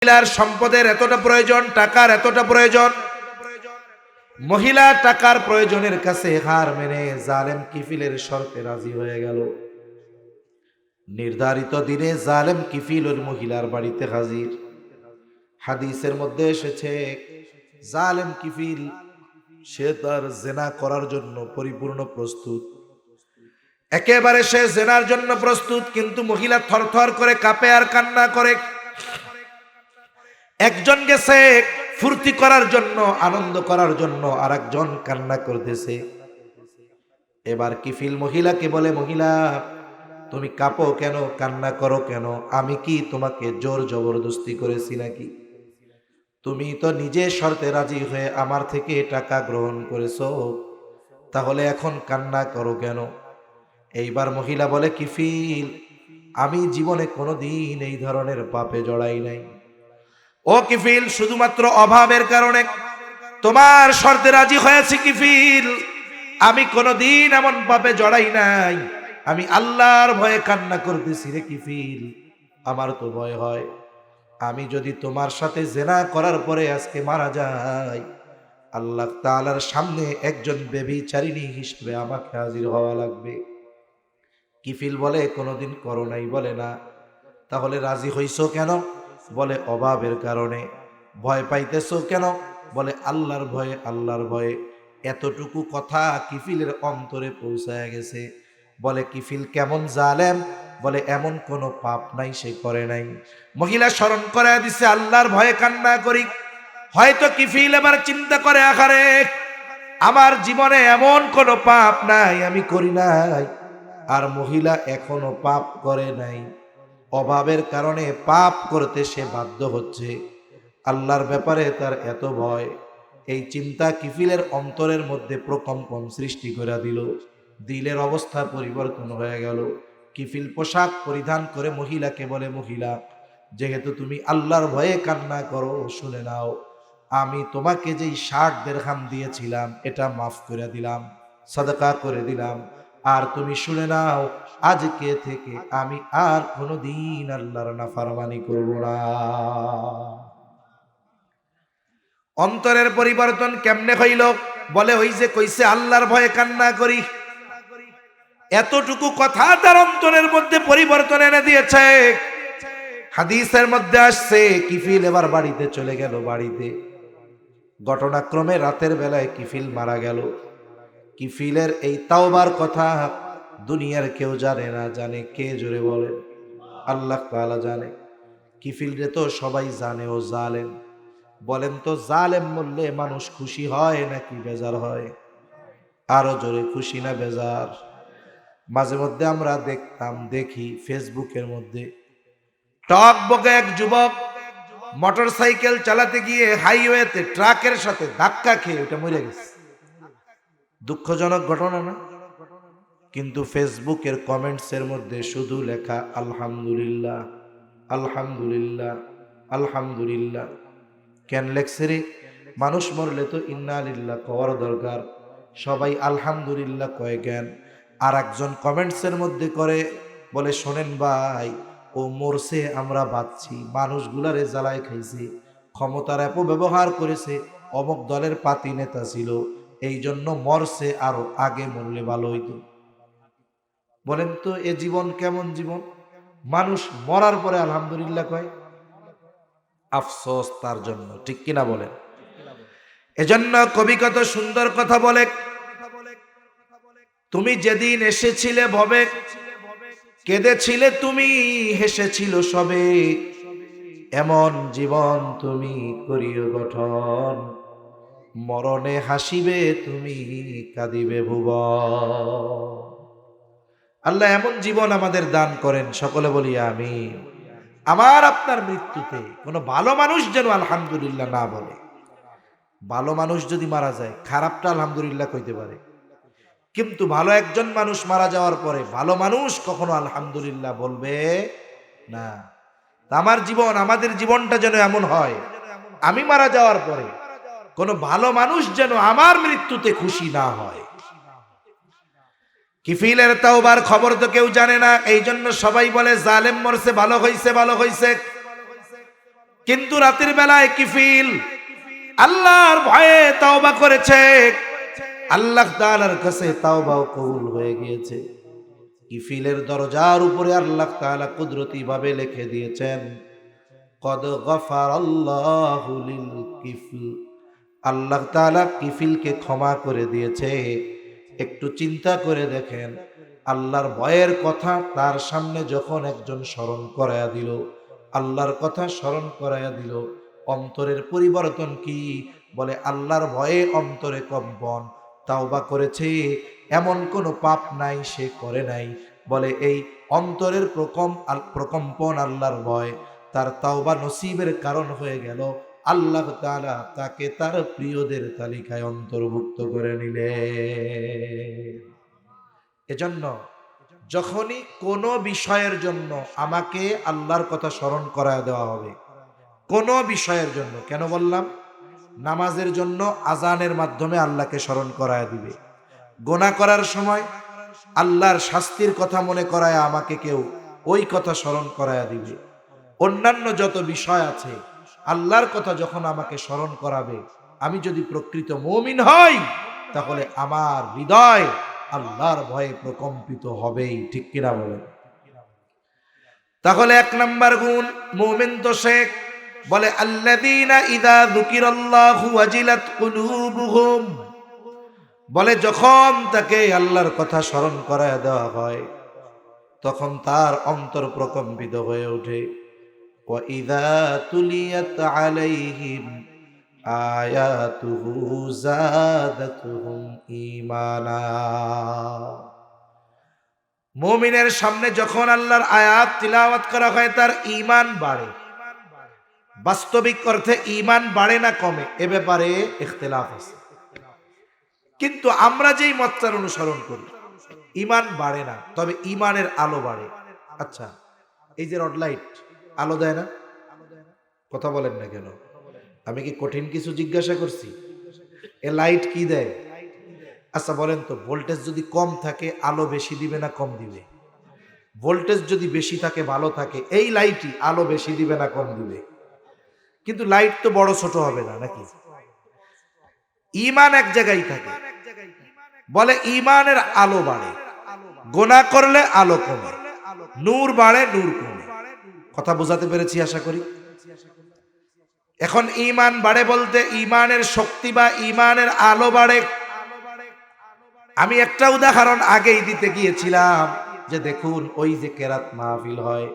মহিলার সম্পদের এতটা প্রয়োজন, টাকার এতটা প্রয়োজন, মহিলা টাকার প্রয়োজনের কাছে হার মেনে জালেম কিফিলের শর্তে রাজি হয়ে গেল। নির্ধারিত দিনে জালেম কিফিল ওই মহিলার বাড়িতে হাজির। হাদিসের মধ্যে এসেছে জালেম কিফিল সে তার জেনা করার জন্য পরিপূর্ণ প্রস্তুত, একেবারে সে জেনার জন্য প্রস্তুত, কিন্তু মহিলা থরথর করে কাঁপে আর কান্না করে। একজন গেছে ফুর্তি করার জন্য, আনন্দ করার জন্য, আর একজন কান্না করতেছে। এবার কিফিল মহিলাকে বলে, মহিলা তুমি কাঁপো কেন, কান্না করো কেন? আমি কি তোমাকে জোর জবরদস্তি করেছি নাকি? তুমি তো নিজে শর্তে রাজি হয়ে আমার থেকে টাকা গ্রহণ করেছো, তাহলে এখন কান্না করো কেন? এইবার মহিলা বলে, কিফিল আমি জীবনে কোনোদিন এই ধরনের পাপে জড়াই নাই। ও কিফিল, শুধুমাত্র অভাবের কারণে তোমার শর্তে রাজি হয়েছি কিফিল, আমি কোনোদিন এমন পাপে জড়াই নাই। আমি আল্লাহর ভয়ে কান্না করতেছি রে কিফিল। আমার তো ভয় হয় আমি যদি তোমার সাথে জেনা করার পরে আজকে মারা যাই, আল্লাহ তাআলার সামনে একজন ব্যভিচারিণী হিসেবে আমাকে হাজির হওয়া লাগবে। কিফিল বলে, কোনোদিন করো নাই? বলে না। তাহলে রাজি হইছো কেন? বলে অভাবের কারণে। ভয় পাইতেছো কেন? বলে আল্লাহর ভয়ে, আল্লাহর ভয়ে। এতটুকু কথা কিফিলের অন্তরে পৌঁছায় গেছে। বলে কিফিল কেমন জালেম? বলে এমন কোনো পাপ নাই সে করে নাই। মহিলা স্মরণ করে দিছে আল্লাহর ভয়ে কান্না করি। হয়তো কিফিল এবার চিন্তা করে, আহারে আমার জীবনে এমন কোনো পাপ নাই আমি করি নাই, আর মহিলা এখনো পাপ করে নাই। অভাবের কারণে পাপ করতে সে বাধ্য হচ্ছে, আল্লাহর ব্যাপারে তার এত ভয়। এই চিন্তা কিফিলের অন্তরের মধ্যে প্রকম্পন সৃষ্টি করে দিল। দিলের অবস্থা পরিবর্তন হয়ে গেল। কিফিল পোশাক পরিধান করে মহিলাকে বলে, মহিলা যেহেতু তুমি আল্লাহর ভয়ে কান্না করো, শুনে নাও, আমি তোমাকে যেই 60 দিরহাম দিয়েছিলাম এটা মাফ করে দিলাম, সাদাকা করে দিলাম। আর তুমি শুনে নাও, আজকে থেকে আমি আর কোনোদিন আল্লাহর নাফরমানি করব না। অন্তরের পরিবর্তন কেমনে হইল? বলে ওই যে কইছে আল্লাহর ভয়ে কান্না করি, এতটুকু কথা তার অন্তরের মধ্যে পরিবর্তন এনে দিয়েছে। হাদিসের মধ্যে আসছে কিফিল এবার বাড়িতে চলে গেল। বাড়িতে ঘটনাক্রমে রাতের বেলায় কিফিল মারা গেল। কিফিলের এই তাওবার কথা দুনিয়ার কেউ জানে না। জানে কে? জোরে বলেন। আল্লাহ তাআলা জানে। কিফিল রে তো সবাই জানে ও জালেম। বলেন তো জালেম বললে মানুষ খুশি হয় নাকি বেজার হয়? আরো জোরে, খুশি না বেজার? মাঝে মধ্যে আমরা দেখি ফেসবুকের মধ্যে টক বকে এক যুবক মোটর সাইকেল চালাতে গিয়ে হাইওয়েতে ট্রাকের সাথে ধাক্কা খেয়ে ওটা মরে গেছে। দুঃখজনক ঘটনা না? কিন্তু ফেসবুকের কমেন্টসের মধ্যে শুধু লেখা আলহামদুলিল্লাহ, আলহামদুলিল্লাহ, আলহামদুলিল্লাহ। কেন লেখছে রে? মানুষ মরলে তো ইন্না লিল্লাহ কওয়ার দরকার, সবাই আলহামদুলিল্লাহ কয় কেন? আর একজন কমেন্টসের মধ্যে করে বলে, শোনেন ভাই, ও মরছে আমরা বাঁচছি, মানুষগুলারে জ্বালায় খাইছে, ক্ষমতার অপব্যবহার করেছে, অমুক দলের পাতি নেতা ছিল, এই জন্য মরছে, আরো আগে মরলে ভালো হইতো। বলেন তো এ জীবন কেমন জীবন? মানুষ মরার পরে আলহামদুলিল্লাহ কয়। আফসোস তার জন্য, ঠিক কিনা বলেন? এজন্য কবি কত সুন্দর কথা বলে, তুমি যেদিন এসেছিলে ভবে, কেঁদেছিলে তুমি, হেসেছিল সবে, এমন জীবন তুমি করিও গঠন, মরণে হাসিবে তুমি, কাঁদিবে ভুবন। আল্লাহ এমন জীবন আমাদের দান করেন, সকলে বলি আমিন। আমার আপনার মৃত্যুতে কোনো ভালো মানুষ যেন আলহামদুলিল্লাহ না বলে। ভালো মানুষ যদি মারা যায়, খারাপটা আলহামদুলিল্লাহ কইতে পারে, কিন্তু ভালো একজন মানুষ মারা যাওয়ার পরে ভালো মানুষ কখনো আলহামদুলিল্লাহ বলবে না। আমার জীবন, আমাদের জীবনটা যেন এমন হয়, আমি মারা যাওয়ার পরে কোনো ভালো মানুষ যেন আমার মৃত্যুতে খুশি না হয়। কিফিলের তাওবার খবর তো কেউ জানে না, এই জন্য সবাই বলে জালেম মরছে, ভালো হইছে, ভালো হইছে। কিন্তু রাতের বেলায় কিফিল আল্লাহর ভয়ে তাওবা করেছে, আল্লাহ তাআলার কাছে তাওবাও কবুল হয়ে গিয়েছে। কিফিলের দরজার উপরে আল্লাহ তাআলা কুদরতি ভাবে লিখে দিয়েছেন, কদ গফারাল্লাহু লিল কিফল। আল্লাহ তাআলা কিফিলকে ক্ষমা করে দিয়েছে। একটু চিন্তা করে দেখেন, আল্লাহর ভয়ের কথা তার সামনে যখন একজন স্মরণ করায়া দিল, আল্লাহর কথা স্মরণ করায়া দিল, অন্তরের পরিবর্তন কি? বলে আল্লাহর ভয়ে অন্তরে কম্পন। তাওবা করেছে, এমন কোনো পাপ নাই সে করে নাই। বলে এই অন্তরের প্রকম্পন, আল্লাহর ভয় তার তাওবা নসিবের কারণ হয়ে গেল। আল্লাহ তাআলা তাকে তার প্রিয়দের তালিকায় অন্তর্ভুক্ত করে নিলেন। এজন্য যখনই কোনো বিষয়ের জন্য আমাকে আল্লাহর কথা স্মরণ করায় দেওয়া হবে, কোনো বিষয়ের জন্য, কেন বললাম? নামাজের জন্য আজানের মাধ্যমে আল্লাহকে স্মরণ করায় দিবে। গুনাহ করার সময় আল্লাহর শাস্তির কথা মনে করায় আমাকে কেউ ওই কথা স্মরণ করায় দিবে। অন্যান্য যত বিষয় আছে, আল্লাহর কথা যখন আমাকে স্মরণ করাবে, আমি যদি প্রকৃত মুমিন হই, তাহলে আমার হৃদয় আল্লাহর ভয়ে প্রকম্পিত হবেই। ঠিক কিনা বলেন? তাহলে 1 নাম্বার গুণ মুমিন তো শেখ। বলে আল্লাযীনা ইযা যুকিরাল্লাহু ওয়াজিলাত কুলুবুহুম। বলে যখন তাকে আল্লাহর কথা স্মরণ করায় দেওয়া হয়, তখন তার অন্তর প্রকম্পিত হয়ে ওঠে। ওয়া ইযা তুলিয়াত আলাইহিম আয়াতুহু যাদাতুহুম ঈমানা। মুমিনের সামনে যখন আল্লাহর আয়াত তিলাওয়াত করা হয়, তার ঈমান বাড়ে। বাস্তবিক অর্থে ঈমান বাড়ে না কমে, এ ব্যাপারে ইখতিলাফ আছে। কিন্তু আমরা যেই মতটার অনুসরণ করি, ঈমান বাড়ে না, তবে ঈমানের আলো বাড়ে। আচ্ছা, এই যে রড লাইট আলো দেয় না? কথা বলেন না কেন? আমি কি কঠিন কিছু জিজ্ঞাসা করছি? এ লাইট কি দেয়? আচ্ছা বলেন তো, ভোল্টেজ যদি কম থাকে আলো বেশি দিবে না কম দিবে? ভোল্টেজ যদি বেশি থাকে, ভালো থাকে, এই লাইটই আলো বেশি দিবে না কম দিবে? কিন্তু লাইট তো বড় ছোট হবে না, নাকি? ঈমান এক জায়গায় থাকে। বলে ঈমানের আলো বাড়ে, গুনাহ করলে আলো কমে, নূর বাড়ে নূর কমে। কথা বোঝাতে পেরেছি আশা করি। এখন ঈমান বাড়ে বলতে ঈমানের শক্তি বা ঈমানের আলো বাড়ে। আমি একটা উদাহরণ আগেই দিতে গিয়েছিলাম, যে দেখুন ওই যে কেরাত মাহফিল হয়,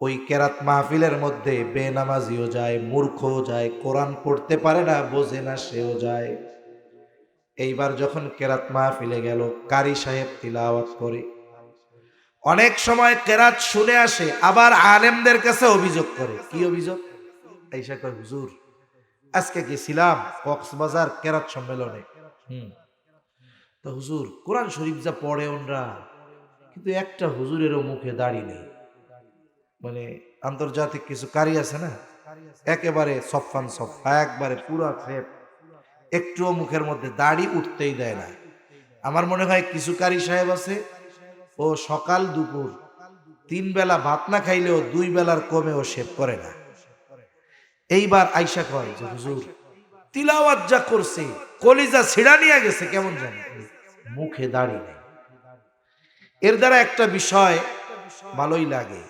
ওই কেরাত মাহফিলের মধ্যে বেনামাজিও যায়, মূর্খও যায়, কোরআন পড়তে পারে না, বোঝে না, সেও যায়। এইবার যখন কেরাত মাহফিলে গেল, কারি সাহেব তিলাওয়াত করে, অনেক সময় কেরাত শুনে আসে, আবার আলেমদের কাছে অভিযোগ করে। কি অভিযোগ? আইসা কয়, হুজুর আজকে গেছিলাম কক্সবাজার কেরাত সম্মেলনে, তো হুজুর কোরআন শরীফ যা পড়ে ওনরা, কিন্তু একটা হুজুরেরও মুখে দাড়ি নেই। মানে আন্তর্জাতিক কিছু কারি আছে না, একেবারে সফান সফা, একবারে পুরো ক্রেপ, একটুও মুখের মধ্যে দাড়ি উঠতেই দেয় না। আমার মনে হয় কিছু কারি সাহেব আছে, ও সকাল দুপুর 3 বেলা ভাত না খাইলেও 2 বেলার কমে ও শেভ করে না। এইবার আইসা কয় যে হুজুর তিলাওয়াত যা করছে, কলিজা ছিড়া নিয়ে গেছে, কেমন জানি মুখে দাড়ি নেই। এর দ্বারা একটা বিষয় ভালোই লাগে,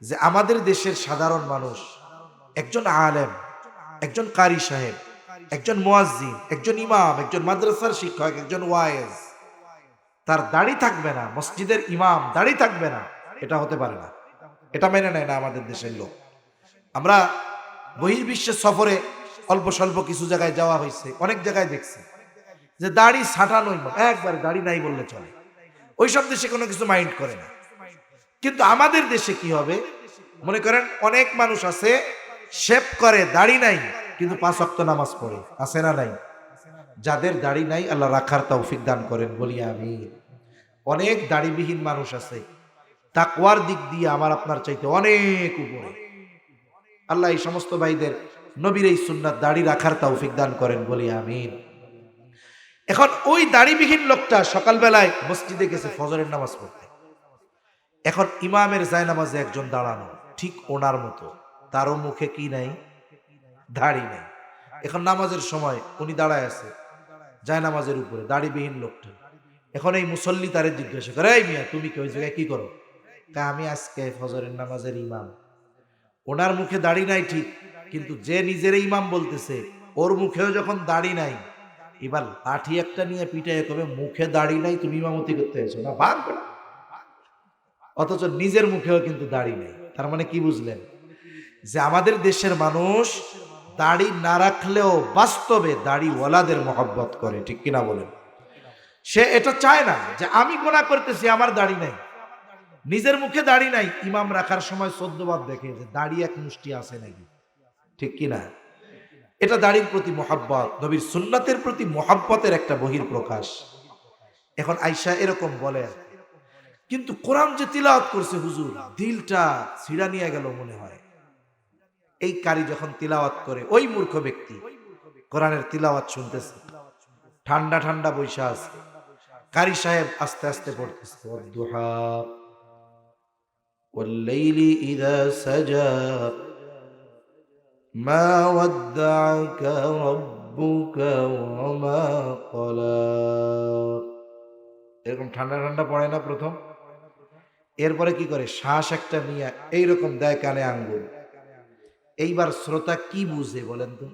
যে আমাদের দেশের সাধারণ মানুষ, একজন আলেম, একজন কারি সাহেব, একজন মুয়াজ্জিন, একজন ইমাম, একজন মাদ্রাসার শিক্ষক, একজন ওয়াইজ, তার দাড়ি থাকবে না, মসজিদের ইমাম দাড়ি থাকবে না, এটা হতে পারে না। এটা মেনে নেয় না আমাদের দেশের লোক। আমরা বহির্বিশ্বের সফরে অল্প স্বল্প কিছু জায়গায় যাওয়া হয়েছে, অনেক জায়গায় দেখছি যে দাড়ি ছাটানোই, একবারে দাড়ি নাই বললে চলে। ওই সব দেশে কোনো কিছু মাইন্ড করে না। কিন্তু আমাদের দেশে কি হবে, মনে করেন অনেক মানুষ আছে শেভ করে, দাড়ি নাই, কিন্তু 5 ওয়াক্ত নামাজ পড়ে, আছে না নাই? যাদের দাড়ি নাই আল্লাহ রাখার তৌফিক দান করেন, বলি আমিন। অনেক দাড়িবিহীন মানুষ আছে, তাকওয়ার দিক দিয়ে আমার আপনার চাইতে অনেক উপরে। আল্লাহ এই সমস্ত ভাইদের নবীর এই সুন্নাত দাড়ি রাখার তৌফিক দান করেন, বলি আমিন। এখন ওই দাড়িবিহীন লোকটা সকালবেলায় মসজিদে গেছে ফজরের নামাজ পড়তে। এখন ইমামের জায়নামাজে একজন দাঁড়ানো, ঠিক ওনার মতো, তারও মুখে কি নাই? দাড়ি নাই। এখন নামাজের সময় উনি দাঁড়ায় আছে যায় নামাজের উপরে, দাড়িবিহীন লোকটা। এখন এই মুসল্লি তারে জিজ্ঞাসা করে, এই মিয়া তুমি কি ওই জায়গায় কি করো? আমি আজকে ফজরের নামাজের ইমাম। ওনার মুখে দাড়ি নাই ঠিক, কিন্তু যে নিজের ইমাম বলতেছে ওর মুখেও যখন দাড়ি নাই, এবার লাঠি একটা নিয়ে পিটায় কবে মুখে দাড়ি নাই তুমি ইমামতি করতে এসো না, ভাগ বেটা। অথচ নিজের মুখেও কিন্তু দাড়ি নেই। তার মানে কি বুঝলেন? যে আমাদের দেশের মানুষ দাড়ি না রাখলেও বাস্তবে দাড়িওয়ালাদের মহব্বত করে, ঠিক কিনা বলেন? সে এটা চায় না যে আমি গুনাহ করতেছি আমার দাড়ি নাই, নিজের মুখে দাড়ি নাই, ইমাম রাখার সময় 14 বার দেখে যে দাড়ি এক মুষ্টি আছে নাকি, ঠিক কিনা? এটা দাড়ির প্রতি মহব্বত, নবীর সুন্নাতের প্রতি মহব্বতের একটা বহির প্রকাশ। এখন আয়েশা এরকম বলে, কিন্তু কোরআন যে তিলাওয়াত করছে হুজুর, দিলটা ছিড়া নিয়ে গেল মনে হয়। এই কারি যখন তিলাওয়াত করে, ওই মূর্খ ব্যক্তি কোরআনের তিলাওয়াত শুনতেছে, ঠান্ডা ঠান্ডা বৈশা আছে, কারি সাহেব আস্তে আস্তে পড়তেছে, ওয়াদ-দুহা ওয়াল-লাইলি ইযা সাজা মা ওয়াদ্দা'আকা রাব্বুকা ওয়া মা ক্বালা। এরকম ঠান্ডা ঠান্ডা পড়ে না প্রথম, এরপরে কি করে শ্বাস একটা নিয়ে এইরকম দেয় কানে আঙ্গুল। এইবার শ্রোতা কি বুঝে বলেন তো?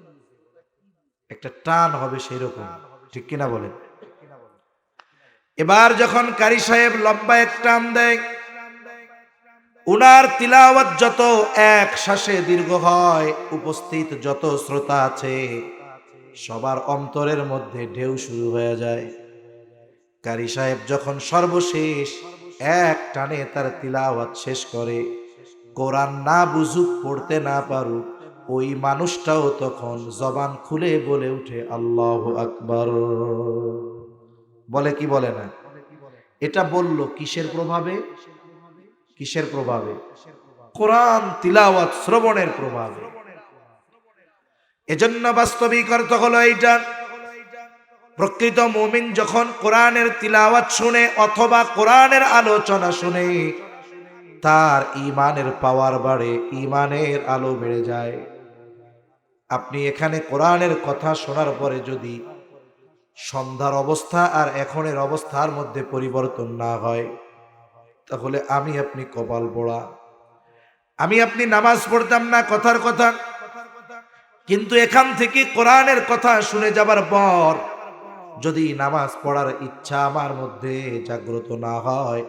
একটা টান হবে সেই রকম, ঠিক কিনা বলেন? এবার যখন কারি সাহেব লম্বা এক টান দেয়, উনার তিলাওয়াত যত এক শ্বাসে দীর্ঘ হয়, উপস্থিত যত শ্রোতা আছে সবার অন্তরের মধ্যে ঢেউ শুরু হয়ে যায়। কারি সাহেব যখন সর্বশেষ এক টানে তার তিলাওয়াত শেষ করে, কোরআন না বুঝুক, পড়তে না পারুক, ওই মানুষটাও তখন জবান খুলে বলে উঠে আল্লাহু আকবার। বলে কি বলে না? এটা বলল কিসের প্রভাবে? কিসের প্রভাবে? কোরআন তিলাওয়াত শ্রবণের প্রভাবে। এজন্য বাস্তবিক অর্থ হলো এইটা, প্রকৃত মুমিন যখন কোরআনের তিলাওয়াত শুনে অথবা কোরআনের আলোচনা শুনে, তার ঈমানের পাওয়ার বাড়ে, ঈমানের আলো বেড়ে যায়। আপনি এখানে কোরআনের কথা শোনার পরে যদি সন্ধ্যার অবস্থা আর এখনের অবস্থার মধ্যে পরিবর্তন না হয়, তাহলে আমি আপনি কপাল পোড়া। আমি আপনি নামাজ পড়তাম না কথার কথা, কিন্তু এখান থেকে কোরআনের কথা শুনে যাবার পর যদি নামাজ পড়ার ইচ্ছা আমার মধ্যে জাগ্রত না হয়,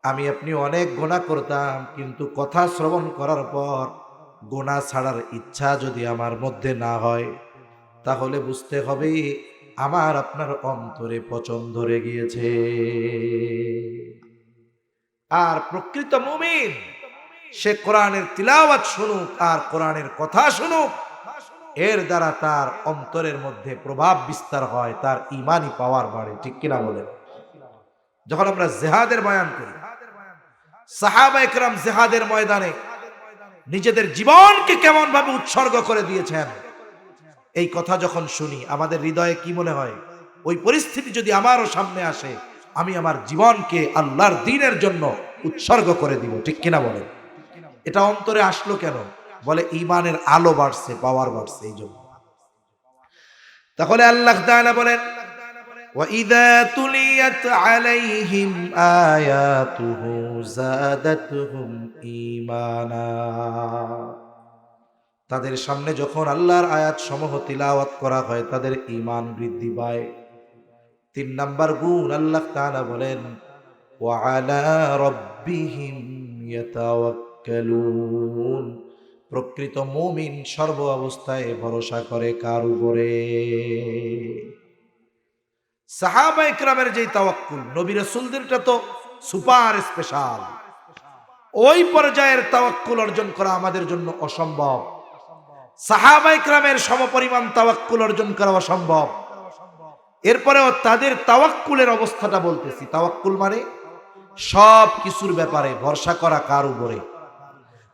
আমি আপনি অনেক গুনাহ করতাম, কিন্তু কথা শ্রবণ করার পর গুনাহ ছাড়ার ইচ্ছা যদি আমার মধ্যে না হয়, তাহলে বুঝতে হবে আমার আপনার অন্তরে পচন ধরে গিয়েছে। আর প্রকৃত মুমিন সে কোরআনের তিলাওয়াত শুনুক আর কোরআনের কথা শুনুক, এর দ্বারা তার অন্তরের মধ্যে প্রভাব বিস্তার হয়, তার ঈমানি পাওয়ার বাড়ে, ঠিক কিনা বলেন? যখন আমরা জিহাদের বয়ান করি, সাহাবায়ে কেরাম জিহাদের ময়দানে নিজেদের জীবনকে কেমন ভাবে উৎসর্গ করে দিয়েছেন, এই কথা যখন শুনি আমাদের হৃদয়ে কি মনে হয়? ওই পরিস্থিতি যদি আমারও সামনে আসে, আমি আমার জীবনকে আল্লাহর দ্বীনের জন্য উৎসর্গ করে দিব, ঠিক কিনা বলেন? এটা অন্তরে আসলো কেন? বলে ঈমানের আলো বাড়ছে, পাওয়ার বাড়ছে, এই জন্য। তাহলে আল্লাহ তাআলা বলেন, وَإِذَا تُلِيَتْ عَلَيْهِمْ آيَاتُهُ زَادَتْهُمْ ঈমানা। তাদের সামনে যখন আল্লাহর আয়াত সমূহ তিলাওয়াত করা হয়, তাদের ঈমান বৃদ্ধি পায়। 3 নাম্বার গুণ আল্লাহ তাআলা বলেন, وَعَلَى رَبِّهِمْ يَتَوَكَّلُونَ। প্রকৃত মুমিন সর্ব অবস্থায় ভরসা করে কার উপরে? সাহাবায়ে কেরামের যে তাওয়াক্কুল, নবী রাসূলদেরটা তো সুপার স্পেশাল। ওই পর্যায়ের তাওয়াক্কুল অর্জন করা আমাদের জন্য অসম্ভব। সাহাবায়ে কেরামের সমপরিমাণ তাওয়াক্কুল অর্জন করা অসম্ভব। এরপরেও তাদের তাওয়াক্কুলের অবস্থাটা বলতেছি। তাওয়াক্কুল মানে সব কিছুর ব্যাপারে ভরসা করা কার উপরে?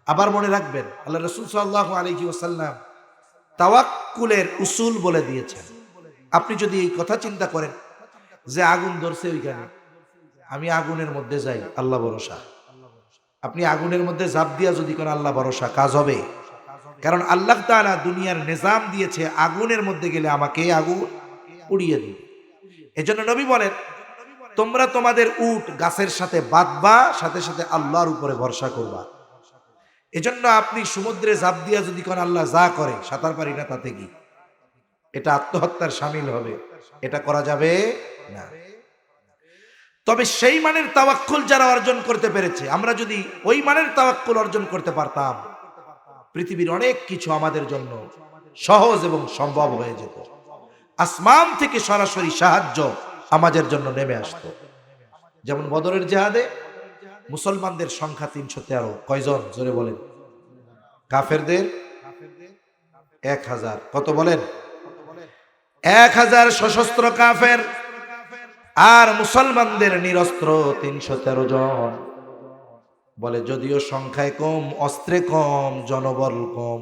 আবার মনে রাখবেন, আল্লাহ রাসূল সাল্লাল্লাহু আলাইহি ওয়াসাল্লাম তাওয়াক্কুলের উসুল বলে দিয়েছেন। আপনি যদি এই কথা চিন্তা করেন যে আগুন ধরছে ওইখানে, আমি আগুনের মধ্যে যাই, আল্লাহ ভরসা। আপনি আগুনের মধ্যে ঝাঁপ দিয়া যদি কোন আল্লাহ ভরসা, কাজ হবে? কারণ আল্লাহ তাআলা দুনিয়ার নিজাম দিয়েছে, আগুনের মধ্যে গেলে আমাকে আগুন উড়িয়ে দিবে। এজন্য নবী বলেন, তোমরা তোমাদের উট গাছের সাথে বাঁধবা, সাথে সাথে আল্লাহর উপরে ভরসা করবা। এজন্য আপনি সমুদ্রে ঝাঁপ দিয়া যদি কোন আল্লাহ যা করে, সাঁতার পারি না তাতে কি, এটা আত্মহত্যার শামিল হবে, এটা করা যাবে না। তবে সেই মানের তাওয়াক্কুল যারা অর্জন করতে পেরেছে, আমরা যদি ওই মানের তাওয়াক্কুল অর্জন করতে পারতাম, পৃথিবীর অনেক কিছু আমাদের জন্য সহজ এবং সম্ভব হয়ে যেত। আসমান থেকে সরাসরি সাহায্য আমাদের জন্য নেমে আসতো। যেমন বদরের জিহাদে মুসলমানদের সংখ্যা 313, কয়জন জোরে বলেন? কাফেরদের 1000, কত বলেন? 1000 সশস্ত্র কাফের, আর মুসলমানদের নিরস্ত্র 313 জন। বলে যদিও সংখ্যায় কম, অস্ত্রে কম, জনবল কম,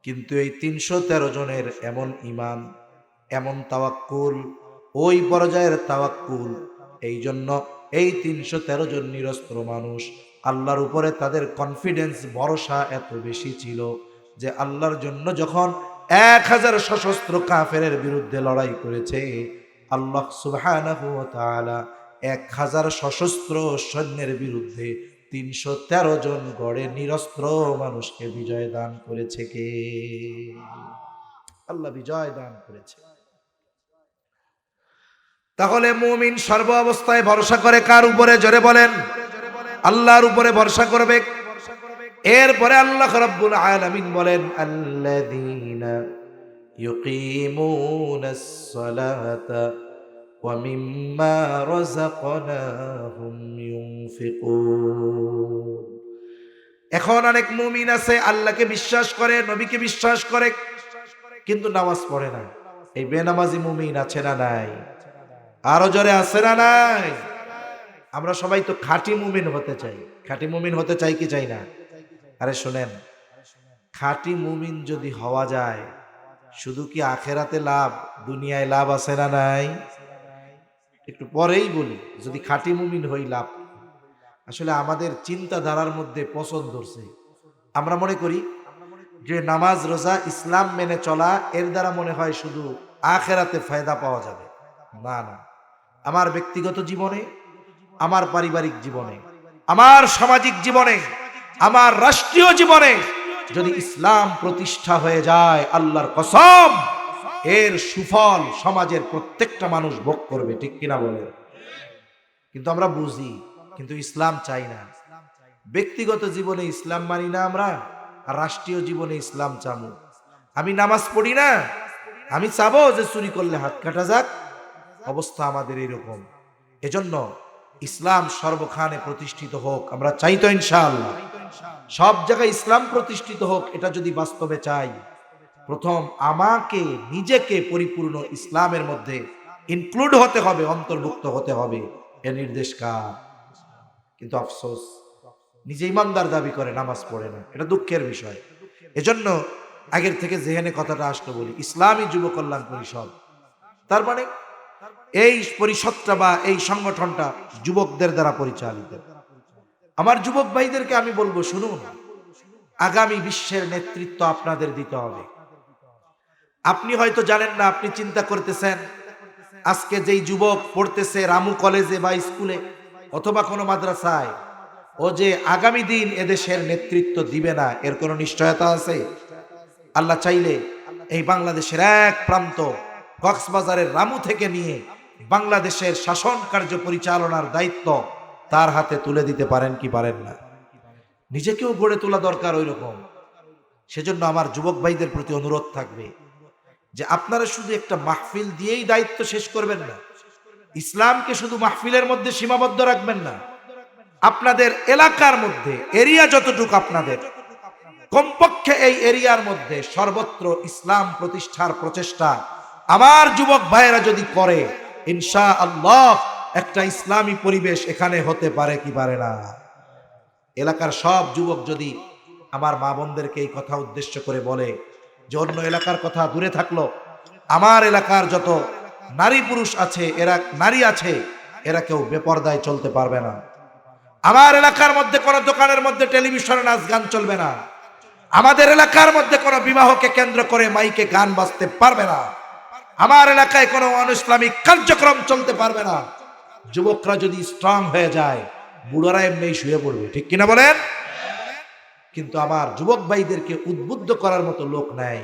কিন্তু এই 313 জনের এমন ঈমান, এমন তাওয়াক্কুল, ওই পর্যায়ের তাওয়াক্কুল, এই জন্য এই 313 জন নিরস্ত্র মানুষ আল্লাহর উপরে তাদের কনফিডেন্স, ভরসা এত বেশি ছিল যে আল্লাহর জন্য যখন 1000 সশস্ত্র কাফেরের বিরুদ্ধে লড়াই করেছে, আল্লাহ সুবহানাহু ওয়া তাআলা 1000 সশস্ত্র সৈন্যের বিরুদ্ধে 313 জন গড়ে নিরস্ত্র মানুষকে বিজয় দান করেছে। কে? আল্লাহ বিজয় দান করেছে। তাহলে মুমিন সর্ব অবস্থায় ভরসা করে কার উপরে? জোরে বলেন। আল্লাহর উপরে ভরসা করবে। এরপরে আল্লাহ রাব্বুল আলামিন বলেন, আল্লাযীনা ইউকিমুনাস সালাতা ওয়া মিম্মা রাযাকনাহুম ইউনফিকুন। এখন অনেক মুমিন আছে আল্লাহকে বিশ্বাস করে, নবীকে বিশ্বাস করে, কিন্তু নামাজ পড়ে না। এই বেনামাজি মুমিন আছে না নাই? আরো জোরে আছে না নাই? আমরা সবাই তো খাঁটি মুমিন হতে চাই। খাঁটি মুমিন হতে চাই কি চাই না? আরে শুনেন, খাঁটি মুমিন যদি হওয়া যায়, শুধু কি আখেরাতে লাভ, দুনিয়ায় লাভ আছে না নাই? একটু পরেই বলি, যদি খাঁটি মুমিন হই লাভ। আসলে আমাদের চিন্তাধারার মধ্যে পছন্দ ধরছে, আমরা মনে করি যে নামাজ রোজা ইসলাম মেনে চলা, এর দ্বারা মনে হয় শুধু আখেরাতে ফায়দা পাওয়া যাবে। না না, আমার ব্যক্তিগত জীবনে, আমার পারিবারিক জীবনে, আমার সামাজিক জীবনে, আমার রাষ্ট্রীয় জীবনে যদি ইসলাম প্রতিষ্ঠা হয়ে যায়, আল্লাহর কসম, এর সুফল সমাজের প্রত্যেকটা মানুষ ভোগ করবে। ঠিক কিনা বলে? কিন্তু আমরা বুঝি, কিন্তু ইসলাম চাই না। ব্যক্তিগত জীবনে ইসলাম মানি না আমরা, আর রাষ্ট্রীয় জীবনে ইসলাম চামু। আমি নামাজ পড়ি না, আমি চাবো যে চুরি করলে হাত কাটা যাক। অবস্থা আমাদের এরকম। এজন্য ইসলাম সর্বখানে প্রতিষ্ঠিত হোক, আমরা চাই তো ইনশাআল্লাহ। সব জায়গায় ইসলাম প্রতিষ্ঠিত হোক, এটা যদি বাস্তবে চাই, প্রথম আমাকে নিজেকে পরিপূর্ণ ইসলামের মধ্যে ইনক্লুড হতে হবে, অন্তর্ভুক্ত হতে হবে। এর নির্দেশ কার? কিন্তু আফসোস, নিজে ইমানদার দাবি করে নামাজ পড়ে না, এটা দুঃখের বিষয়। এজন্য আগের থেকে যেখানে কথাটা আসলো বলি, ইসলামী যুব কল্যাণ পরিষদ, তার মানে এই পরিষদটা বা এই সংগঠনটা যুবকদের দ্বারা পরিচালিত। আমার যুবক ভাইদেরকে আমি বলবো, শুনুন, আগামী বিশ্বের নেতৃত্ব আপনাদের দিতে হবে। আপনি হয়তো জানেন না, আপনি চিন্তা করতেছেন আজকে যেই যুবক পড়তেছে রামু কলেজে বা স্কুলে অথবা কোনো মাদ্রাসায়, ও যে আগামী দিন এদেশের নেতৃত্ব দিবে না, এর কোনো নিশ্চয়তা আছে? আল্লাহ চাইলে এই বাংলাদেশের এক প্রান্ত, কক্সবাজারের রামু থেকে নিয়ে বাংলাদেশের শাসন কার্য পরিচালনার দায়িত্ব তার হাতে তুলে দিতে পারেন কি পারেন না? নিজেকেও গড়ে তোলা দরকার ওই রকম। সেজন্য আমার যুবক ভাইদের প্রতি অনুরোধ থাকবে যে আপনারা শুধু একটা মাহফিল দিয়েই দায়িত্ব শেষ করবেন না, ইসলামকে শুধু মাহফিলের মধ্যে সীমাবদ্ধ রাখবেন না। আপনাদের এলাকার মধ্যে, এরিয়া যতটুকু আপনাদের, কমপক্ষে এই এরিয়ার মধ্যে সর্বত্র ইসলাম প্রতিষ্ঠার প্রচেষ্টা আমার যুবক ভাইয়েরা যদি করে, ইনশাআল্লাহ একটা ইসলামী পরিবেশ এখানে হতে পারে কি পারে না? এলাকার সব যুবক যদি আমার মা বোনদেরকে এই কথা উদ্দেশ্য করে বলে যে অন্য এলাকার কথা দূরে থাকলো, আমার এলাকার যত নারী পুরুষ আছে, এরা নারী আছে, এরা কেউ বেপরদায় চলতে পারবে না। আমার এলাকার মধ্যে কোনো দোকানের মধ্যে টেলিভিশনে নাচ গান চলবে না। আমাদের এলাকার মধ্যে কোনো বিবাহকে কেন্দ্র করে মাইকে গান বাজতে পারবে না। আমার এলাকায় কোনো অনইসলামিক কার্যক্রম চলতে পারবে না। যুবকরা যদি স্ট্রং হয়ে যায়, বুড়োরা এমনি শুয়ে পড়বে, ঠিক কিনা বলেন? কিন্তু আমার যুবক ভাইদেরকে উদ্বুদ্ধ করার মতো লোক নাই,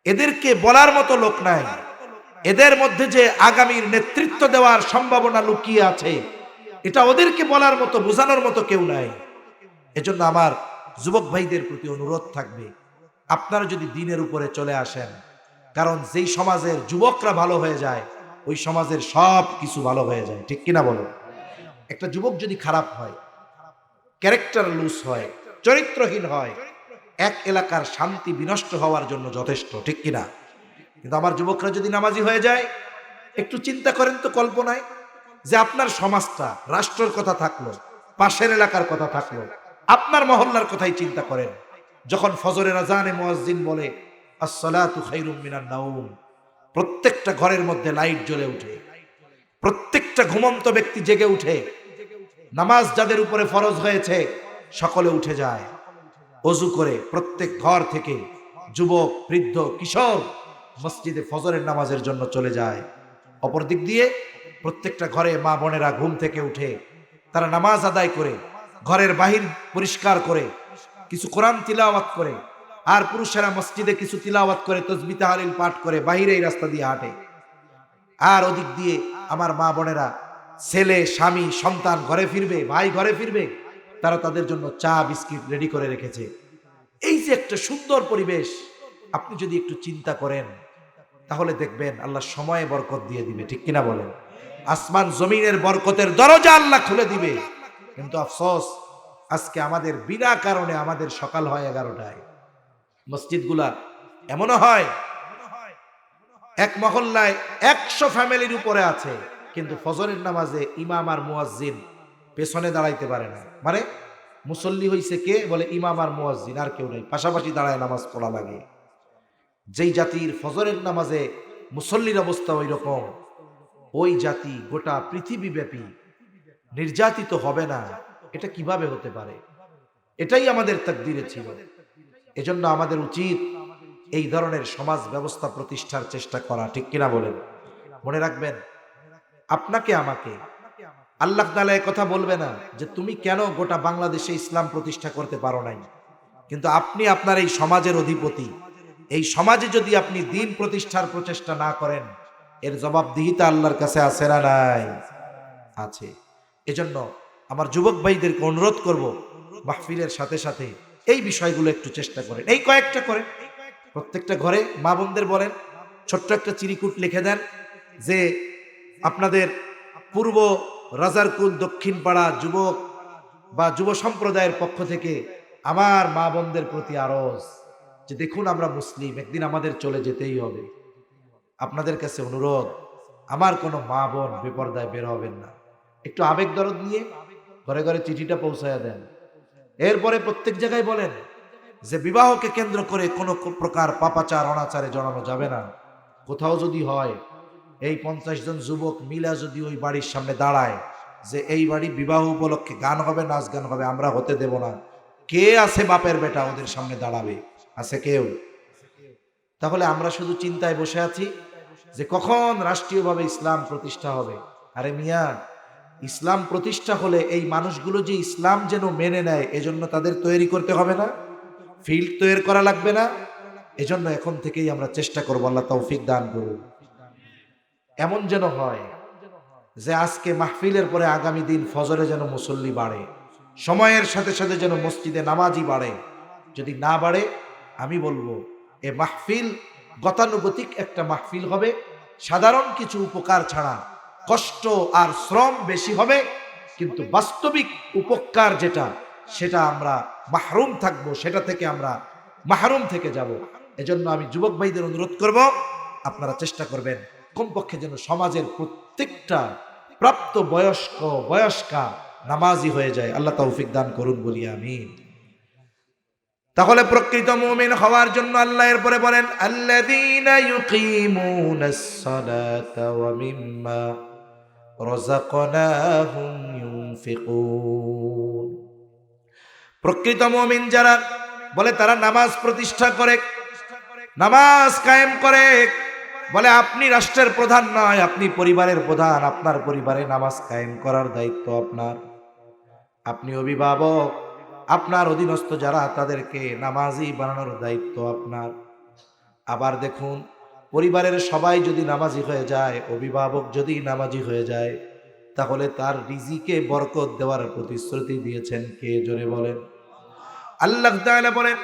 এদেরকে বলার মতো লোক নাই, এদের মধ্যে যে আগামীর নেতৃত্ব দেওয়ার সম্ভাবনা লুকিয়ে আছে, এটা ওদেরকে বলার মতো, বোঝানোর মতো কেউ নাই। এজন্য আমার যুবক ভাইদের প্রতি অনুরোধ থাকবে, আপনারা যদি দ্বীনের উপরে চলে আসেন, কারণ যেই সমাজের যুবকরা ভালো হয়ে যায়, ওই সমাজের সব কিছু ভালো হয়ে যায়, ঠিক কিনা বলো? একটা যুবক যদি খারাপ হয়, ক্যারেক্টার লুজ হয়, চরিত্রহীন হয়, এক এলাকার শান্তি বিনষ্ট হওয়ার জন্য যথেষ্ট, ঠিক কিনা? কিন্তু আমার যুবকরা যদি নামাজি হয়ে যায়, একটু চিন্তা করেন তো, কল্পনায় যে আপনার সমাজটা, রাষ্ট্রের কথা থাকলো, পাশের এলাকার কথা থাকলো, আপনার মহল্লার কথাই চিন্তা করেন। যখন ফজরের আজানে মুয়াজ্জিন বলে আসসালাতু খায়রুম মিনান নাওম, প্রত্যেকটা ঘরের মধ্যে লাইট জ্বলে উঠে, প্রত্যেকটা ঘুমন্ত ব্যক্তি জেগে উঠে, নামাজ যাদের উপরে ফরজ হয়েছে সকলে উঠে যায়, ওযু করে প্রত্যেক ঘর থেকে যুবক, বৃদ্ধ, কিশোর মসজিদে ফজরের নামাজের জন্য চলে যায়। অপর দিক দিয়ে প্রত্যেকটা ঘরে মা বোনেরা ঘুম থেকে উঠে তারা নামাজ আদায় করে, ঘরের বাহির পরিষ্কার করে, কিছু কোরআন তিলাওয়াত করে, আর পুরুষেরা মসজিদে কিছু তিলাওয়াত করে, তাসবিহ তাহলিল পাঠ করে বাহিরে এই রাস্তা দিয়ে হাঁটে। আর ওদিক দিয়ে আমার মা বোনেরা, ছেলে, স্বামী, সন্তান ঘরে ফিরবে, ভাই ঘরে ফিরবে, তারা তাদের জন্য চা বিস্কিট রেডি করে রেখেছে। এই যে একটা সুন্দর পরিবেশ, আপনি যদি একটু চিন্তা করেন তাহলে দেখবেন আল্লাহ সময়ে বরকত দিয়ে দিবে, ঠিক কিনা বলেন? আসমান জমিনের বরকতের দরজা আল্লাহ খুলে দিবে। কিন্তু আফসোস, আজকে আমাদের বিনা কারণে আমাদের সকাল হয় 11টায়। মসজিদগুলা এমনও হয় এক মহল্লায় 100 ফ্যামিলির উপরে আছে, কিন্তু ফজরের নামাজে ইমাম আর মুয়াজ্জিন পেছনে দাঁড়াইতে পারে না। মানে মুসল্লি হইছে কে? বলে ইমাম আর মুয়াজ্জিন, আর কেউ নেই, পাশাপাশি দাঁড়ায় নামাজ পড়া লাগে। যেই জাতির ফজরের নামাজে মুসল্লির অবস্থা ওই রকম, ওই জাতি গোটা পৃথিবীব্যাপী নির্যাতিত হবে না, এটা কিভাবে হতে পারে? এটাই আমাদের তাকদীরে ছিল। এজন্য আমাদের উচিত এই ধরনের সমাজ ব্যবস্থা প্রতিষ্ঠার চেষ্টা করা, ঠিক কিনা বলেন? মনে রাখবেন, আপনাকে আমাকে আল্লাহ তাআলা কথা বলবে না যে তুমি কেন গোটা বাংলাদেশে ইসলাম প্রতিষ্ঠা করতে পারো নাই, কিন্তু আপনি আপনার এই সমাজের অধিপতি। এই সমাজে যদি আপনি দ্বীন প্রতিষ্ঠার প্রচেষ্টা না করেন, এর জবাবদিহিতা আল্লাহর কাছে আছে না নাই? আছে। এজন্য আমার যুবক ভাইদেরকে অনুরোধ করব, মাহফিলের সাথে সাথে এই বিষয়গুলো একটু চেষ্টা করেন, এই কয়েকটা করেন। প্রত্যেকটা ঘরে মা বোনদের বলেন, ছোট্ট একটা চিরিকুট লিখে দেন যে আপনাদের পূর্ব রাজারকুল দক্ষিণ পাড়া যুবক বা যুব সম্প্রদায়ের পক্ষ থেকে আমার মা বোনদের প্রতি আরজ যে দেখুন আমরা মুসলিম, একদিন আমাদের চলে যেতেই হবে। আপনাদের কাছে অনুরোধ, আমার কোনো মা বোন বেপরদায় বের হবেন না। একটু আবেগ দরদ নিয়ে ঘরে ঘরে চিঠিটা পৌঁছায়া দেন। এরপরে প্রত্যেক জায়গায় বলেন যে বিবাহকে কেন্দ্র করে কোনো প্রকার পাপাচার অনাচারে জড়ানো যাবে না। কোথাও যদি হয়, এই 50 জন যুবক মিলা যদি ওই বাড়ির সামনে দাঁড়ায় যে এই বাড়ি বিবাহ উপলক্ষে গান হবে, নাচ গান হবে, আমরা হতে দেব না, কে আছে বাপের বেটা ওদের সামনে দাঁড়াবে? আছে কেউ? তাহলে আমরা শুধু চিন্তায় বসে আছি যে কখন রাষ্ট্রীয়ভাবে ইসলাম প্রতিষ্ঠা হবে। আরে মিয়া, ইসলাম প্রতিষ্ঠা হলে এই মানুষগুলো যে ইসলাম যেন মেনে নেয়, এজন্য তাদের তৈরি করতে হবে না? ফিল্ড তৈরি করা লাগবে না? এজন্য এখন থেকেই আমরা চেষ্টা করবো, আল্লাহ তৌফিক দান করুন। এমন যেন হয় যে আজকে মাহফিলের পরে আগামী দিন ফজরে যেন মুসল্লি বাড়ে, সময়ের সাথে সাথে যেন মসজিদে নামাজি বাড়ে। যদি না বাড়ে, আমি বলবো এ মাহফিল গতানুগতিক একটা মাহফিল হবে, সাধারণ কিছু উপকার ছাড়া কষ্ট আর শ্রম বেশি হবে, কিন্তু বাস্তবিক উপকার যেটা, সেটা আমরা মাহরুম থাকবো, সেটা থেকে আমরা মাহরুম থেকে যাব। এজন্য আমি যুবক ভাইদের অনুরোধ করব, আপনারা চেষ্টা করবেন কমপক্ষে যেন সমাজের প্রত্যেকটা প্রাপ্ত বয়স্ক বয়স্কা নামাজি হয়ে যায়। আল্লাহ তৌফিক দান করুন, বলি আমিন। তাহলে প্রকৃত মুমিন হওয়ার জন্য আল্লাহ এরপরে বলেন, আল্লাযীনা ইউকিমুনাস সালাতা ওয়া মিম্মা রাযাকনাহুম ينفقون প্রকৃত মুমিন যারা বলে তারা নামাজ প্রতিষ্ঠা করে, নামাজ কায়েম করে, বলে আপনি রাষ্ট্রের প্রধান নয়, আপনি পরিবারের প্রধান, আপনার পরিবারে নামাজ কায়েম করার দায়িত্ব আপনার। আপনি অভিভাবক, আপনার অধীনস্থ যারা তাদেরকে নামাজি বানানোর দায়িত্ব আপনার। আবার দেখুন, পরিবারের সবাই যদি নামাজি হয়ে যায়, অভিভাবক যদি নামাজি হয়ে যায়, তাহলে তার রিজিকে বরকত দেওয়ার প্রতিশ্রুতি দিয়েছেন কে? জোরে বলেন। আল্লাহ তাআলা বলেন,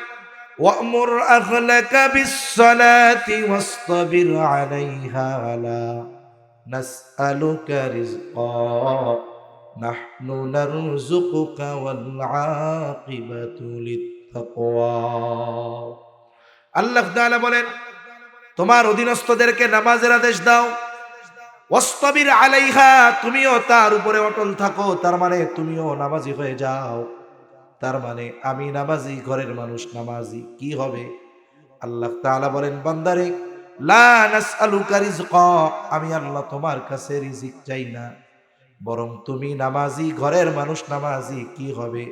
ওয়া'মুর আহলাকা বিস-সালাতি ওয়াসতাবির আলাইহা লা নাসআলুকা রিজকা নাহনু নারযুকুকা ওয়াল আকিবাতু লিত-তাকওয়া। আল্লাহ তাআলা বলেন, তোমার অধীনস্থদেরকে নামাজের আদেশ দাও, ওয়াসতাবির আলাইহা, তুমিও তার উপরে অটল থাকো, তার মানে তুমিও নামাজি হয়ে যাও। তার মানে আমি নামাজি, ঘরের মানুষ নামাজি, কি হবে? আল্লাহ তাআলা বলেন, বান্দারে, লা নাসআলুকা রিজকা, আমি আল্লাহ তোমার কাছে রিজিক চাই না, বরং তুমি নামাজি, ঘরের মানুষ নামাজি, কি হবে?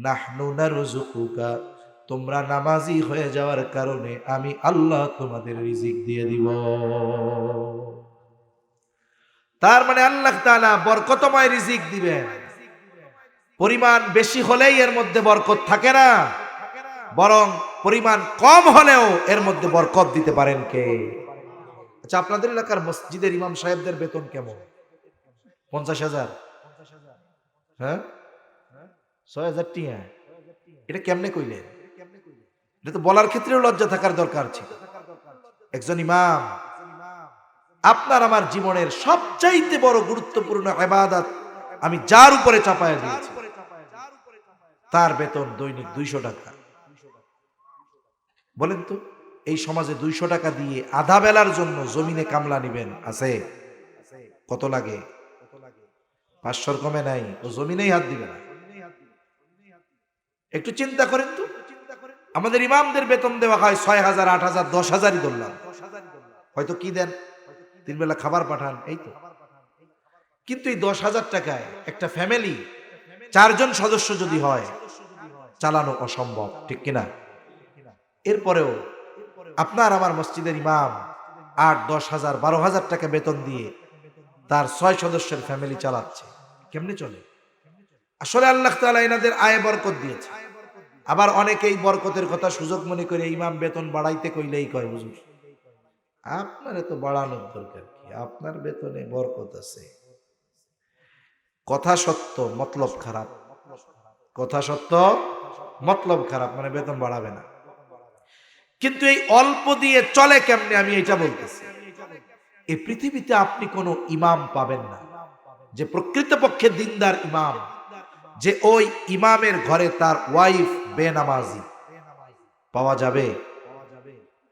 নাহনু নারযুকুকা, তোমরা নামাজি হয়ে যাওয়ার কারণে আমি আল্লাহ তোমাদের রিজিক দিয়ে দিব। তার মানে আল্লাহ তাআলা বরকতময় রিজিক দিবেন। পরিমাণ বেশি হলেই এর মধ্যে বরকত থাকে না, বরং পরিমাণ কম হলেও এর মধ্যে বরকত দিতে পারেন কে? আচ্ছা, আপনাদের এলাকার মসজিদের ইমাম সাহেবদের বেতন কেমন? 50,000? হ্যাঁ, 6,000 টিয়া? এটা কেমনে কইলেন? এটা তো বলার ক্ষেত্রেও লজ্জা থাকার দরকার ছিল। একজন ইমাম, আপনার আমার জীবনের সবচাইতে বড় গুরুত্বপূর্ণ ইবাদত আমি যার উপরে চাপায়া দিয়েছি, তার বেতন দৈনিক 200 টাকা। বলেন তো, এই সমাজে 200 টাকা দিয়ে আধা বেলার জন্য জমিনে কামলা নিবেন আছে? কত লাগে? 500 কমে নাই, ও জমিনেই হাত দিবে না। একটু চিন্তা করেন তো, আমাদের ইমামদের বেতন দেওয়া হয় 6,000, 8,000, 10,000ই ধরলাম, হয়তো কি দেন, 3 বেলা খাবার পাঠান, এই তো। কিন্তু এই 10,000 টাকায় একটা ফ্যামিলি 4 জন সদস্য যদি হয়, চালানো অসম্ভব, ঠিক কিনা? এরপরেও আপনার আমার মসজিদের ইমাম 8, 10,000, 12,000 টাকা বেতন দিয়ে তার 6 সদস্যের ফ্যামিলি চালাচ্ছে, কেমনে চলে? আসলে আল্লাহ তাআলা এনাদের আয়ে বরকত দিয়েছে। আবার অনেকেই বরকতের কথা সুযোগ মনে করে ইমাম বেতন বাড়াইতে কইলেই কয়, হুজুর আপনার তো বাড়ানোর দরকার কি, আপনার বেতনে বরকত আছে। কথা সত্য, মতলব খারাপ। কথা সত্য, মতলব খারাপ, মানে বেতন বাড়াবে না। কিন্তু এই অল্প দিয়ে চলে কেমনে, আমি এটা বলতেছি। এই পৃথিবীতে আপনি কোনো ইমাম পাবেন না যে প্রকৃতপক্ষে দিনদার ইমাম, যে ওই ইমামের ঘরে তার ওয়াইফ বেনামাজি। পাওয়া যাবে?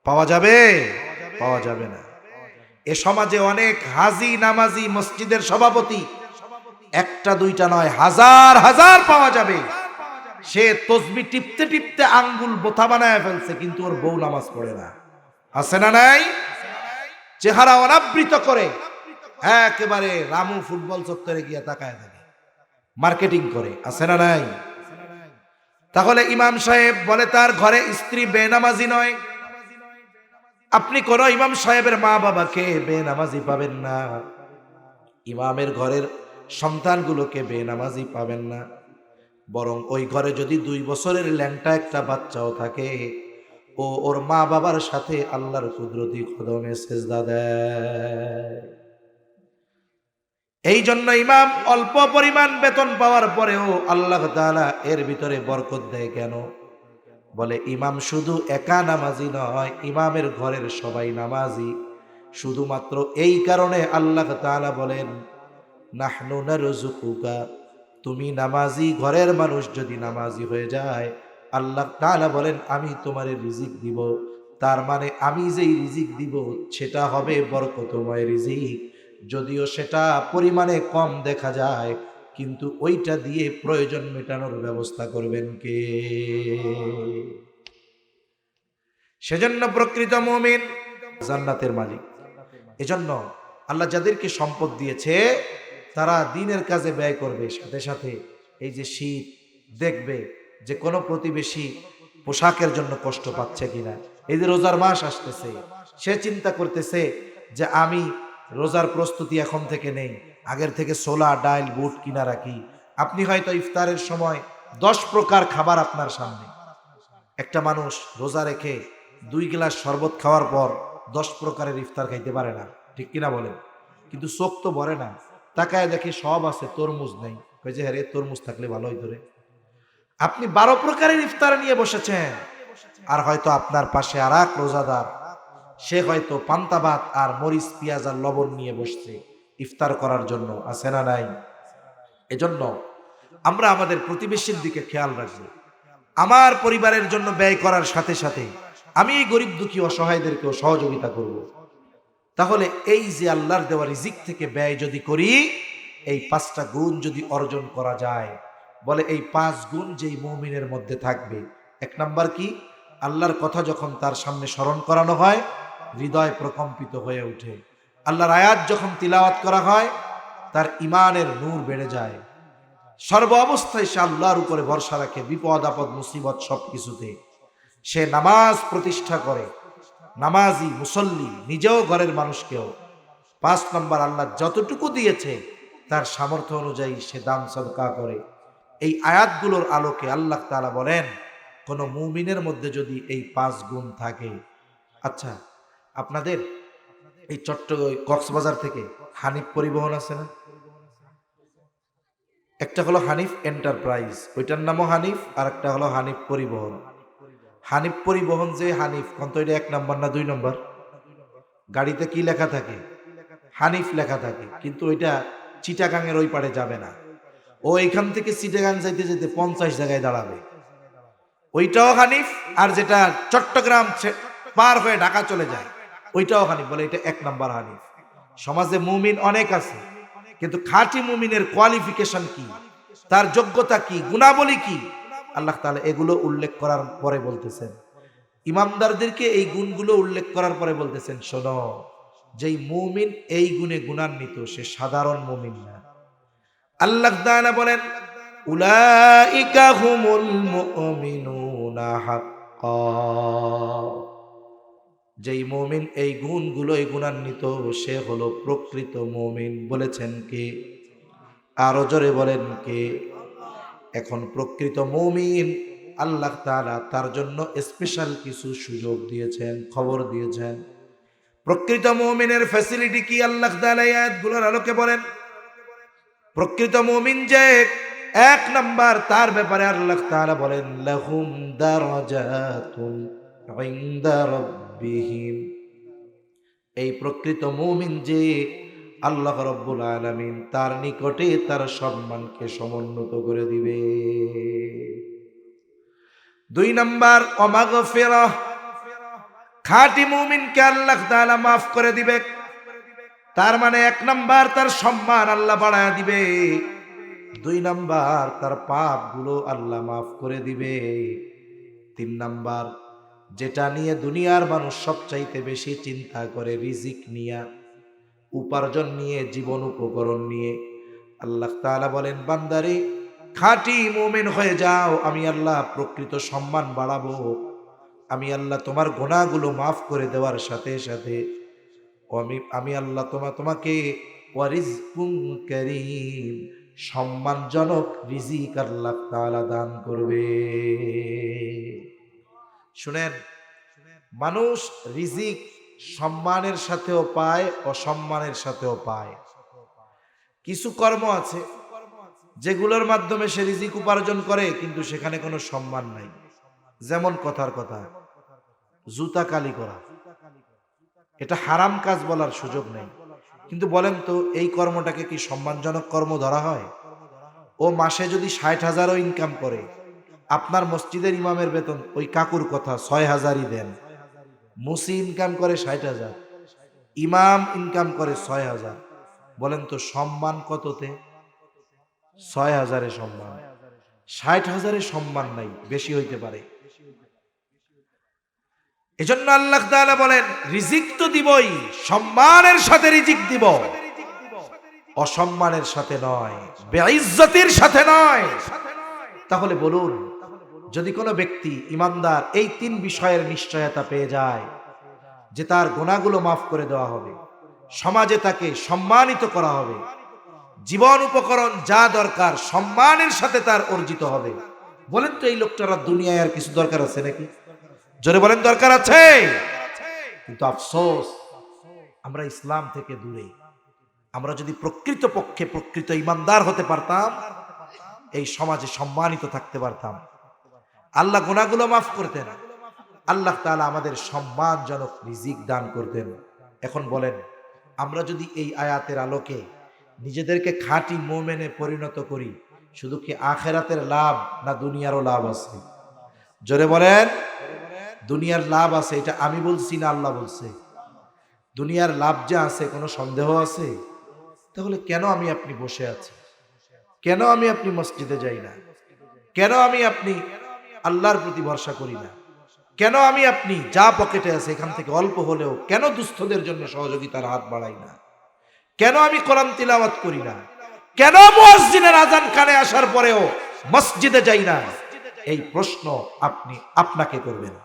পাওয়া যাবে? পাওয়া যাবে না। এ সমাজে অনেক হাজি নামাজি মসজিদের সভাপতি, একটা দুইটা নয়, হাজার হাজার পাওয়া যাবে। সে তসবিহ টিপতে টিপতে আঙ্গুল বোথা বানায় ফেলছে, কিন্তু ওর বউ নামাজ পড়ে না। আছে না নাই? চেহারা অনাবৃত করে একেবারে রামু ফুটবল চত্বরে গিয়ে তাকায় থাকে, মার্কেটিং করে। আছে না নাই? তাহলে ইমাম সাহেব বলে তার ঘরে স্ত্রী বেনামাজি নয়। আপনি কোন ইমাম সাহেবের মা বাবাকে বেনামাজি পাবেন না, ইমামের ঘরের সন্তানগুলোকে বেনামাজি পাবেন না। বরং ওই ঘরে যদি 2 বছরের ল্যাংটা একটা বাচ্চাও থাকে, ও ওর মা বাবার সাথে আল্লাহর কুদরতি কদমে সেজদা দেয়। এই জন্য ইমাম অল্প পরিমাণ বেতন পাওয়ার পরেও আল্লাহ তাআলা এর ভিতরে বরকত দেয় কেন? বলে ইমাম শুধু একা নামাজি নয়, ইমামের ঘরের সবাই নামাজি। শুধুমাত্র এই কারণে আল্লাহ তাআলা বলেন, নাহনু নারযুকুকা, তুমি নামাজি, ঘরের মানুষ যদি নামাজি হয়ে যায়, আল্লাহ তাআলা বলেন আমি তোমারে রিজিক দিব। তার মানে আমি যেই রিজিক দিব সেটা হবে বরকতময় রিজিক, যদিও সেটা পরিমাণে কম দেখা যায়, কিন্তু ওইটা দিয়ে প্রয়োজন মেটানোর ব্যবস্থা করবেন কে? সেজন্য প্রকৃত মুমিন জান্নাতের মালিক। এজন্য আল্লাহ যাদেরকে সম্পদ দিয়েছে তারা দিনের কাজে ব্যয় করবে, সাথে সাথে এই যে শীত দেখবে যে কোনো প্রতিবেশী পোশাকের জন্য কষ্ট পাচ্ছে কিনা। এই যে রোজার মাস আসতেছে, সে চিন্তা করতেছে যে আমি রোজার প্রস্তুতি এখন থেকে নেই, আগের থেকে ছোলা ডাল বুট কিনা রাখি। আপনি হয়তো ইফতারের সময় 10 প্রকার খাবার আপনার সামনে, একটা মানুষ রোজা রেখে 2 গ্লাস শরবত খাওয়ার পর 10 প্রকারের ইফতার খাইতে পারে না, ঠিক কিনা বলেন? কিন্তু চোখ তো ভরে না, তাকায় দেখে সব আছে, তরমুজ নেই, কই যে হ্যাঁ রে, তরমুজ থাকলে ভালো হইতো রে। আপনি 12 প্রকারের ইফতার নিয়ে বসেছেন, আর হয়তো আপনার পাশে আর এক রোজাদার, সে হয়তো পান্তা ভাত আর মরিচ পেঁয়াজ আর লবণ নিয়ে বসছে ইফতার করার জন্য, আছে না নাই? এজন্য আমরা আমাদের প্রতিবেশীর দিকে খেয়াল রাখবো। আমার পরিবারের জন্য ব্যয় করার সাথে সাথে আমি এই গরিব দুঃখী অসহায়দেরকেও সহযোগিতা করব। তাহলে এই যে আল্লাহর দেওয়া রিজিক থেকে ব্যয় যদি করি, এই 5টা গুণ যদি অর্জন করা যায়, বলে এই 5 গুণ যেই মুমিনের মধ্যে থাকবে, 1 নাম্বার কি? আল্লাহর কথা যখন তার সামনে স্মরণ করানো হয়, হৃদয় প্রকম্পিত হয়ে ওঠে। আল্লাহর আয়াত যখন তিলাওয়াত করা হয়, তার ইমানের নূর বেড়ে যায়। সর্ব অবস্থায় সে আল্লাহর উপরে ভরসা রাখে, বিপদ আপদ মুসিবত সবকিছুতে সে নামাজ প্রতিষ্ঠা করে, নামাজি মুসল্লি, নিজেও ঘরের মানুষকেও। 5 নম্বর, আল্লাহ যতটুকু দিয়েছে তার সামর্থ্য অনুযায়ী সে দান সদকা করে। এই আয়াতগুলোর আলোকে আল্লাহ তাআলা বলেন, কোন মুমিনের মধ্যে যদি এই 5 গুণ থাকে। আচ্ছা, আপনাদের এই কক্সবাজার থেকে হানিফ পরিবহন আছে না? একটা হলো হানিফ এন্টারপ্রাইজ, ওইটার নামও হানিফ, আর একটা হলো হানিফ পরিবহন। হানিফ পরিবহন যে হানিফ, কত এটা 1 নম্বর না 2 নম্বর? গাড়িতে কি লেখা থাকে? হানিফ লেখা থাকে, কিন্তু ওইটা চিটাগাংয়ের ওই পারে যাবে না। ও এখান থেকে চিটাগাং যাইতে যেতে 50 জায়গায় দাঁড়াবে। ওইটাও হানিফ, আর যেটা চট্টগ্রাম পার হয়ে ঢাকা চলে যায় ওইটাও হানিফ। বলে এটা 1 নম্বর হানিফ। সমাজে মুমিন অনেক আছে, কিন্তু খাঁটি মুমিনের কোয়ালিফিকেশন কি, তার যোগ্যতা কি, গুণাবলী কি, আল্লাহ তাআলা এগুলো উল্লেখ করার পরে বলতেছেন, ইমামদারদেরকে এই গুণগুলো উল্লেখ করার পরে বলতেছেন, শোনো, যেই মুমিন এই গুণে গুণান্বিত সে সাধারণ মুমিন না। আল্লাহ তাআলা বলেন, উলাইকা হুমুল মুমিনুনা হাক্কা। যেই মুমিন এই গুণগুলোই গুণান্বিত সে হলো প্রকৃত মুমিন। বলেছেন কে? আরো জোরে বলেন কে? এখন প্রকৃত মুমিন আল্লাহ তাআলা তার জন্য স্পেশাল কিছু সুযোগ দিয়েছেন, খবর দিয়েছেন। প্রকৃত মুমিনের ফ্যাসিলিটি কি আল্লাহ তাআলা এই আয়াতগুলোর আলোকে বলেন। প্রকৃত মুমিন যে, 1 নাম্বার, তার ব্যাপারে আল্লাহ তাআলা বলেন, লাহুম দারাজাতুন ইনদা রাব্বিহিম। এই প্রকৃত মুমিন যে, আল্লাহ রাব্বুল আলামিন তার নিকটে তার সম্মানকে সমুন্নত করে দিবে। 2 নাম্বার, ওয়ামাগফিরাহ। খাঁটি মুমিনকে আল্লাহ তাআলা মাফ করে দিবে। তার মানে 1 নাম্বার, তার সম্মান আল্লাহ বাড়ায় দিবে। 2 নাম্বার, তার পাপগুলো আল্লাহ মাফ করে দিবে। 3 নাম্বার, যেটা নিয়ে দুনিয়ার মানুষ সবচাইতে বেশি চিন্তা করে, রিজিক নিয়ে, উপার্জন নিয়ে, জীবন উপকরণ নিয়ে, আল্লাহ তাআলা বলেন, বান্দারে খাঁটি মুমিন হয়ে যাও, আমি আল্লাহ প্রকৃত সম্মান বাড়াবো। আমি আল্লাহ তোমার গুনাহগুলো মাফ করে দেওয়ার সাথে সাথে আমি আল্লাহ তোমাকে ওয়ারিজকুম কারীম, সম্মানজনক রিজিক আল্লাহ তাআলা দান করবে। শুনেন, মানুষ রিজিক সম্মানের সাথেও পায়, অসম্মানের সাথেও পায়। কিছু কর্ম আছে যেগুলোর মাধ্যমে সে রিজিক উপার্জন করে, কিন্তু সেখানে কোনো সম্মান নাই। যেমন কথার কথা, জুতা কালি করা, এটা হারাম কাজ বলার সুযোগ নেই, কিন্তু বলেন তো এই কর্মটাকে কি সম্মানজনক কর্ম ধরা হয়? ও মাসে যদি 60,000ও ইনকাম করে, আপনার মসজিদের ইমামের বেতন ওই কাকুর কথা 6,000ই দেন। মুসি ইনকাম করে 60,000, ইমাম ইনকাম করে 6,000। বলেন তো সম্মান কততে? 6,000-এ সম্মান, 60,000-এ সম্মান নাই, বেশি হইতে পারে। এজন্য আল্লাহ তাআলা বলেন, রিজিক তো দিবই, সম্মানের সাথে রিজিক দিব। অসম্মানের সাথে নয়, বেইজ্জতির সাথে নয়। তাহলে বলুন, যদি কোনো ব্যক্তি ইমানদার এই 3 বিষয়ের নিশ্চয়তা পেয়ে যায় যে তার গুনাহগুলো মাফ করে দেওয়া হবে, সমাজে তাকে সম্মানিত করা হবে, জীবন উপকরণ যা দরকার সম্মানের সাথে তার অর্জিত হবে, বলেন তো এই লোকটার দুনিয়ায় আর কিছু দরকার আছে নাকি? জোরে বলেন, দরকার আছে? কিন্তু আফসোস, আমরা ইসলাম থেকে দূরে। আমরা যদি প্রকৃতপক্ষে প্রকৃত ইমানদার হতে পারতাম, এই সমাজে সম্মানিত থাকতে পারতাম, আল্লাহ গুনাহগুলো মাফ করতেন, আল্লাহ তাআলা আমাদের সম্মানজনক রিজিক দান করতেন। এখন বলেন, আমরা যদি এই আয়াতের আলোকে নিজেদেরকে খাঁটি মুমিনে পরিণত করি, শুধু কি আখিরাতের লাভ না দুনিয়ারও লাভ আছে? জোরে বলেন। দুনিয়ার লাভ আছে, এটা আমি বলছি না আল্লাহ বলছে। দুনিয়ার লাভ যে আছে, কোনো সন্দেহ আছে? তাহলে কেন আমি আপনি বসে আছি? কেন আমি আপনি মসজিদে যাই না? কেন আমি আপনি আল্লাহর প্রতি ভরসা করি না? কেন আমি আপনি যা পকেটে আছে এখান থেকে অল্প হলেও কেন দুস্থদের জন্য সহযোগিতার হাত বাড়াই না? কেন আমি কোরআন তিলাওয়াত করি না? কেন মুয়াজ্জিনের আযান কানে আসার পরেও মসজিদে যাই না? এই প্রশ্ন আপনি আপনাকে করবেন,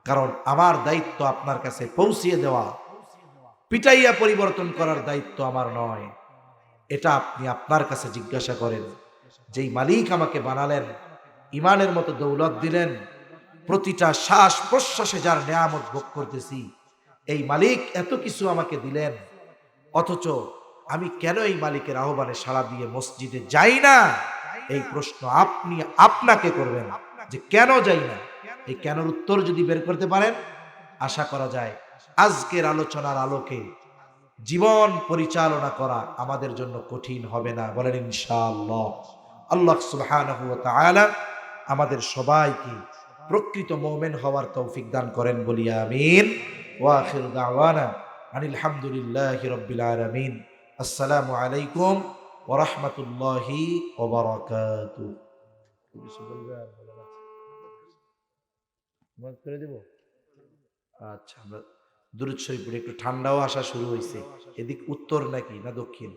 কারণ আমার দায়িত্ব আপনার কাছে পৌঁছিয়ে দেওয়া, পিটাইয়া পরিবর্তন করার দায়িত্ব আমার নয়। এটা আপনি আপনার কাছে জিজ্ঞাসা করেন। যেই মালিক আমাকে বানালেন, ইমানের মতো দৌলত দিলেন, প্রতিটা শ্বাস প্রশ্বাসে যার নেয়ামত ভোগ করতেছি, এই মালিক এত কিছু আমাকে দিলেন, অথচ আমি কেন এই মালিকের আহ্বানে সাড়া দিয়ে মসজিদে যাই না? এই প্রশ্ন আপনি আপনাকে করবেন যে কেন যাই না। এই কেনর উত্তর যদি বের করতে পারেন, আশা করা যায় আজকের আলোচনার আলোকে জীবন পরিচালনা করা আমাদের জন্য কঠিন হবে না। বলেন ইনশাআল্লাহ। আল্লাহ সুবহানাহু ওয়া তাআলা আমাদের সবাইকে প্রকৃত মুমিন হওয়ার তৌফিক দান করেন, বলি আমিন। ওয়া আখিরু দাওয়ানা আনিল হামদুলিল্লাহি রাব্বিল আলামিন। আসসালামু আলাইকুম ওয়া রাহমাতুল্লাহি ওয়া বারাকাতুহু। কিছু বলবে আর বলার আছে? মত করে দেব। আচ্ছা, আমরা দুরূদ শরীফ পড়ি। একটু ঠান্ডাও আসা শুরু হয়েছে। এদিক উত্তর নাকি না দক্ষিণ?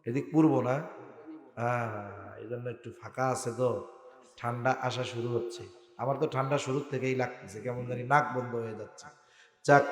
এদিক পূর্ব না? হ্যাঁ, এই জন্য একটু ফাঁকা আছে তো, ঠান্ডা আসা শুরু হচ্ছে। আমার তো ঠান্ডা শুরুর থেকেই লাগতেছে, কেমন জানি নাক বন্ধ হয়ে যাচ্ছে। যাক,